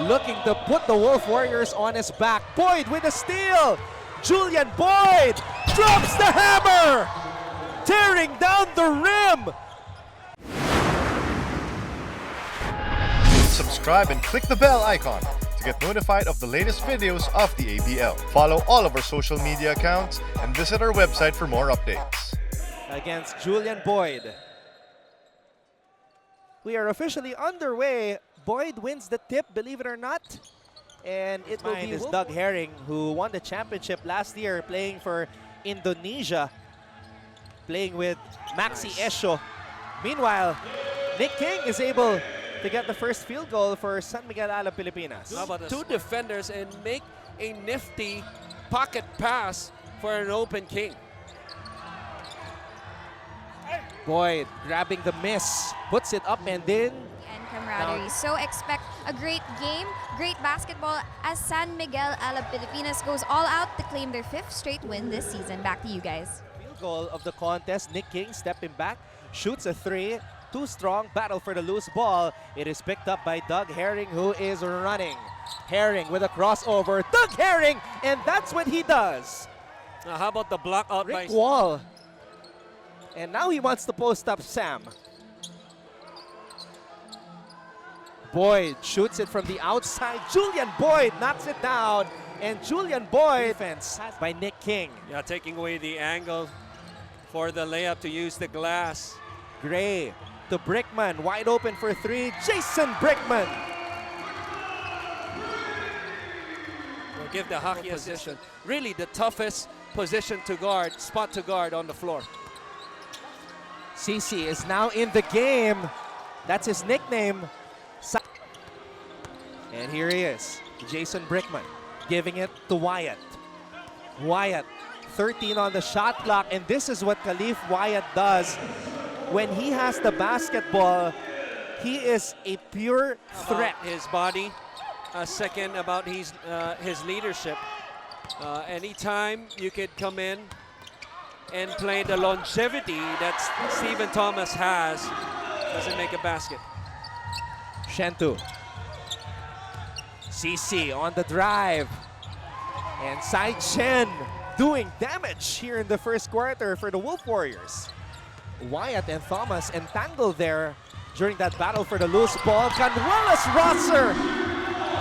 looking to put the Wolf Warriors on his back. Boyd with a steal. Julian Boyd drops the hammer, tearing down the rim. Subscribe and click the bell icon to get notified of the latest videos of the ABL. Follow all of our social media accounts and visit our website for more updates. Against Julian Boyd. We are officially underway. Boyd wins the tip, believe it or not. And it will be Doug Herring, who won the championship last year playing for Indonesia, playing with Maxi Esho. Meanwhile, Nick King is able to get the first field goal for San Miguel Alab Pilipinas. How about two defenders and make a nifty pocket pass for an open King. Boyd grabbing the miss, puts it up and in. And camaraderie. So expect a great game, great basketball as San Miguel Alab Pilipinas goes all out to claim their 5th straight win this season. Back to you guys. Field goal of the contest. Nick King stepping back, shoots a 3. Too strong, battle for the loose ball. It is picked up by Doug Herring, who is running. Herring with a crossover. Doug Herring, and that's what he does. Now how about the block out by Rick Wall. And now he wants to post up Sam. Boyd shoots it from the outside. Julian Boyd knocks it down. And Julian Boyd defense by Nick King. Yeah, taking away the angle for the layup to use the glass. Gray to Brickman, wide open for 3. Jason Brickman. We'll give the hockey position really the toughest position to guard, spot to guard on the floor. CC is now in the game. That's his nickname. And here he is, Jason Brickman, giving it to Wyatt. Wyatt, 13 on the shot clock, and this is what Khalif Wyatt does. When he has the basketball, he is a pure threat. His body, second about his leadership. Anytime you could come in and play the longevity that Stephen Thomas has, doesn't make a basket. Shentu. CC on the drive. And Sai Chen doing damage here in the first quarter for the Wolf Warriors. Wyatt and Thomas entangled there during that battle for the loose ball. Canuelas Rosser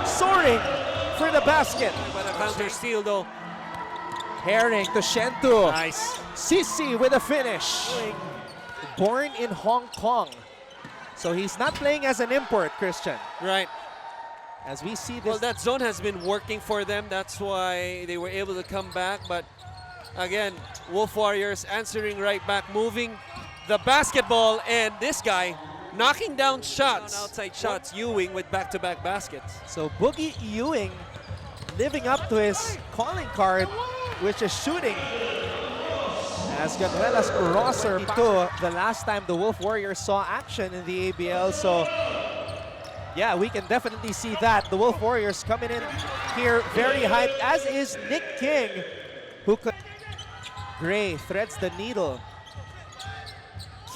soaring for the basket. But a counter steal though. Herring to Shentu. Nice. Sisi with a finish. Born in Hong Kong. So he's not playing as an import, Christian. Right. As we see this. Well, that zone has been working for them. That's why they were able to come back. But again, Wolf Warriors answering right back, moving the basketball, and this guy knocking down shots. Outside shots, Ewing with back-to-back baskets. So Boogie Ewing living up to his calling card, which is shooting. As Canuelas Rosser, the last time the Wolf Warriors saw action in the ABL. So yeah, we can definitely see that. The Wolf Warriors coming in here very hyped, as is Nick King, who could. Gray threads the needle.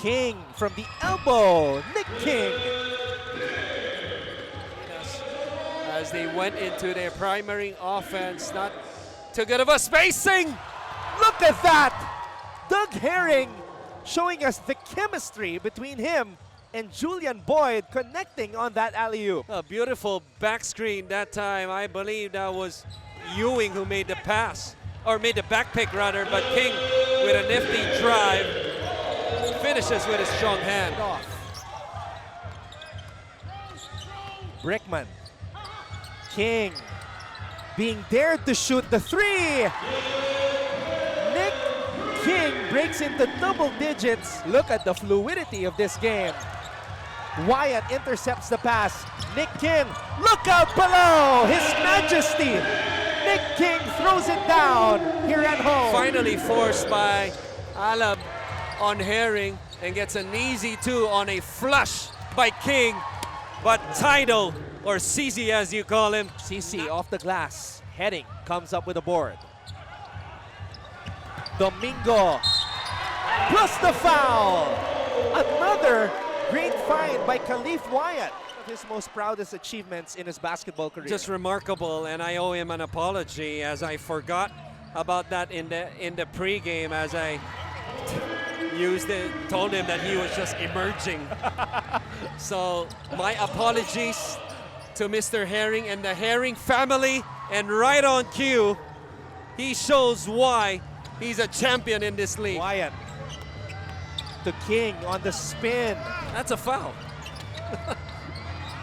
King from the elbow. Nick King. As they went into their primary offense, not too good of a spacing. Look at that! Doug Herring showing us the chemistry between him and Julian Boyd connecting on that alley-oop. A beautiful back screen that time. I believe that was Ewing who made the pass, or made the back pick rather, but King with a nifty drive finishes with a strong hand. Brickman. King being dared to shoot the 3. Nick King breaks into double digits. Look at the fluidity of this game. Wyatt intercepts the pass. Nick King, look out below! His Majesty! Nick King throws it down here at home. Finally forced by Alab on Herring, and gets an easy 2 on a flush by King. But Tidal, or CC as you call him. CC off the glass. Heading comes up with a board. Domingo plus the foul. Another great find by Khalif Wyatt. of his most proudest achievements in his basketball career. Just remarkable, and I owe him an apology as I forgot about that in the pregame as I told him that he was just emerging. So my apologies to Mr. Herring and the Herring family, and right on cue, he shows why he's a champion in this league. Wyatt to King on the spin. That's a foul.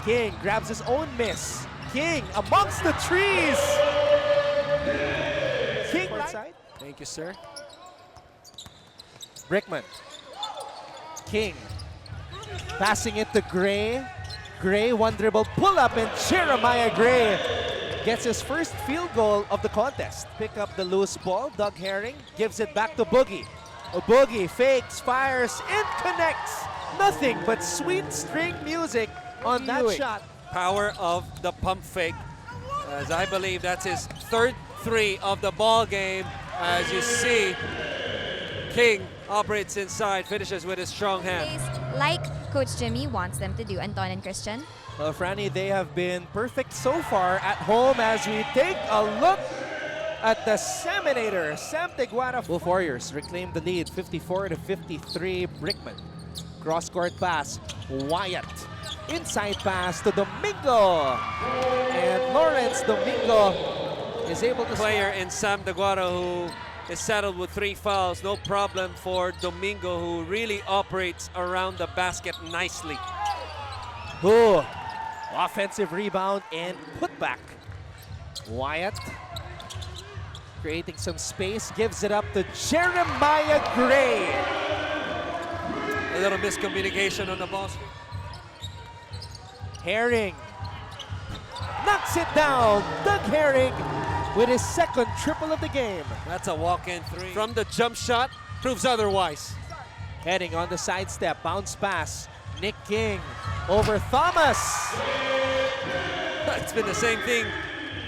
King grabs his own miss. King amongst the trees. King side. Thank you, sir. Brickman. King passing it to Gray. Gray, one dribble pull up, and Jeremiah Gray gets his first field goal of the contest. Pick up the loose ball. Doug Herring gives it back to Boogie. Boogie fakes, fires, and connects. Nothing but sweet string music on that shot. Power of the pump fake, as I believe that's his third three of the ball game. As you see, King operates inside, finishes with his strong hand. Like Coach Jimmy wants them to do, Anton and Christian. Well, Franny, they have been perfect so far at home as we take a look at the Seminator. Sam Teguara. Wolf Warriors reclaim the lead, 54-53. Brickman. Cross-court pass. Wyatt. Inside pass to Domingo. And Lawrence Domingo is able to... Player in Sam Teguara who is saddled with 3 fouls. No problem for Domingo, who really operates around the basket nicely. Ooh. Offensive rebound and putback. Wyatt creating some space, gives it up to Jeremiah Gray. A little miscommunication on the ball screen. Herring knocks it down. Doug Herring with his second triple of the game. That's a walk-in 3. From the jump shot, proves otherwise. Heading on the sidestep, bounce pass. Nick King over Thomas. It's been the same thing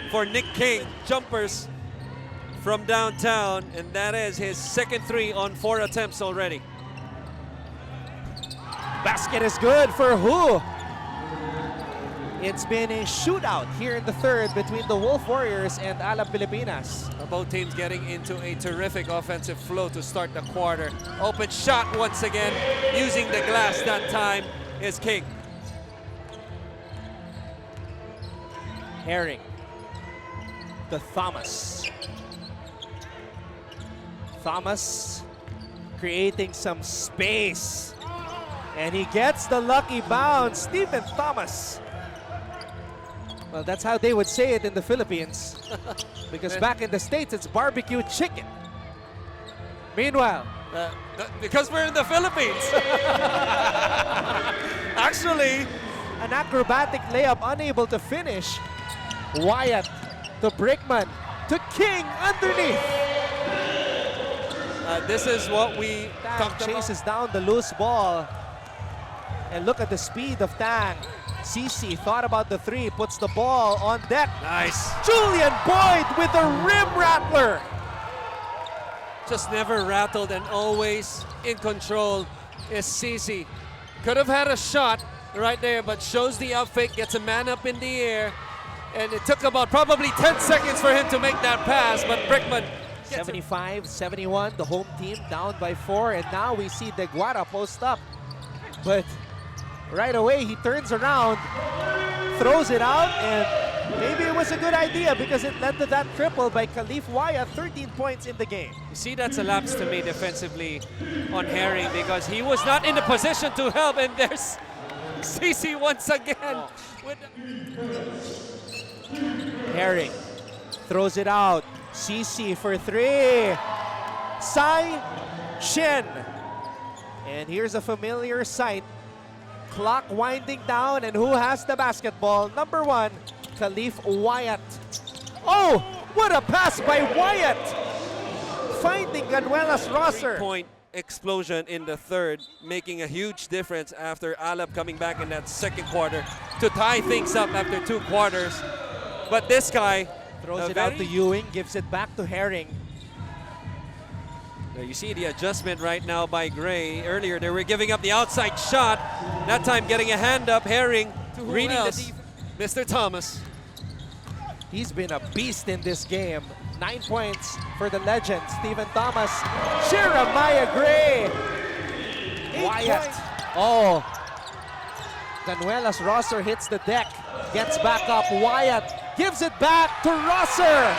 for Nick King. Jumpers from downtown, and that is his second 3 on 4 attempts already. Basket is good for who? It's been a shootout here in the third between the Wolf Warriors and Alab Pilipinas. Both teams getting into a terrific offensive flow to start the quarter. Open shot once again, using the glass that time is King. Herring to Thomas. Thomas creating some space. And he gets the lucky bounce. Stephen Thomas. Well, that's how they would say it in the Philippines. Because back in the States, it's barbecue chicken. Meanwhile, because we're in the Philippines. Actually, an acrobatic layup unable to finish. Wyatt to Brickman to King underneath. This is what we Tang chases down the loose ball. And look at the speed of Tang. CC thought about the 3, puts the ball on deck. Nice. Julian Boyd with a rim rattler. Just never rattled and always in control is CC. Could have had a shot right there, but shows the out fake, gets a man up in the air. And it took about probably 10 seconds for him to make that pass, but Brickman 75-71, the home team down by 4, and now we see Teguara post up. But right away, he turns around, throws it out, and maybe it was a good idea because it led to that triple by Khalif Wyatt, 13 points in the game. You see, that's a lapse to me defensively on Herring because he was not in the position to help, and there's CC once again. Herring throws it out. CC for 3. Sai Shin. And here's a familiar sight. Clock winding down, and who has the basketball? Number 1, Khalif Wyatt. Oh, what a pass by Wyatt! Finding Ganuelas Rosser. 3-point explosion in the third, making a huge difference after Alab coming back in that second quarter to tie things up after 2 quarters. But this guy throws it out to Ewing, gives it back to Herring. Now you see the adjustment right now by Gray. Earlier they were giving up the outside shot. That time getting a hand up. Herring To reading the Mr. Thomas. He's been a beast in this game. 9 points for the legend, Stephen Thomas. Jeremiah Gray. Wyatt. Oh. Ganuelas Rosser hits the deck. Gets back up. Wyatt gives it back to Rosser.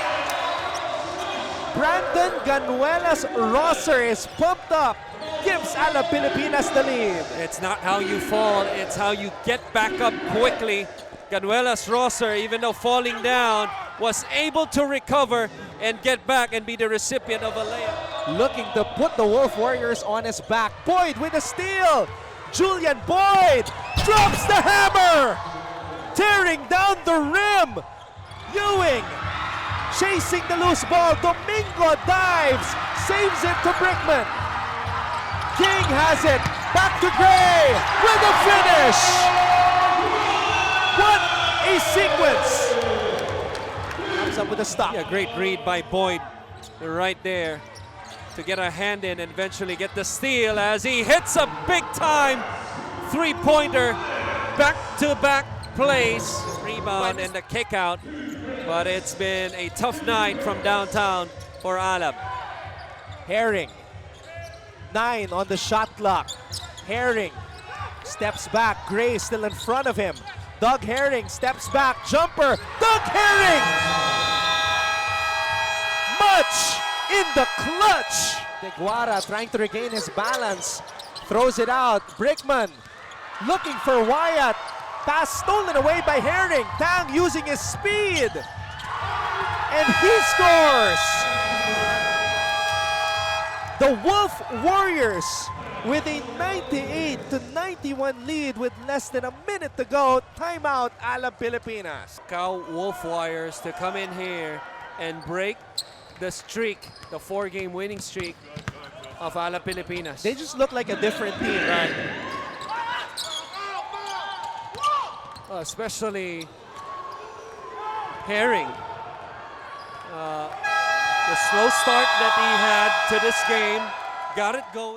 Brandon Ganuelas Rosser is pumped up. Gives Alab Pilipinas the lead. It's not how you fall, it's how you get back up quickly. Ganuelas Rosser, even though falling down, was able to recover and get back and be the recipient of a layup. Looking to put the Wolf Warriors on his back. Boyd with a steal. Julian Boyd drops the hammer. Tearing down the rim. Ewing chasing the loose ball. Domingo dives. Saves it to Brickman. King has it. Back to Gray with a finish. What a sequence. Comes up with a stop. Yeah, great read by Boyd right there to get a hand in and eventually get the steal as he hits a big-time three-pointer, back-to-back plays, rebound and the kick out. But it's been a tough night from downtown for Alab. Herring, 9 on the shot clock. Herring steps back. Gray still in front of him. Doug Herring steps back. Jumper. Doug Herring! Much in the clutch. Deguara trying to regain his balance. Throws it out. Brickman looking for Wyatt. Pass stolen away by Herring. Tang using his speed. And he scores! The Wolf Warriors with a 98-91 lead with less than a minute to go. Timeout, Alab Pilipinas. Macau Wolf Warriors to come in here and break the streak, the 4-game winning streak of Alab Pilipinas. They just look like a different team, right? Especially Herring. The slow start that he had to this game got it going.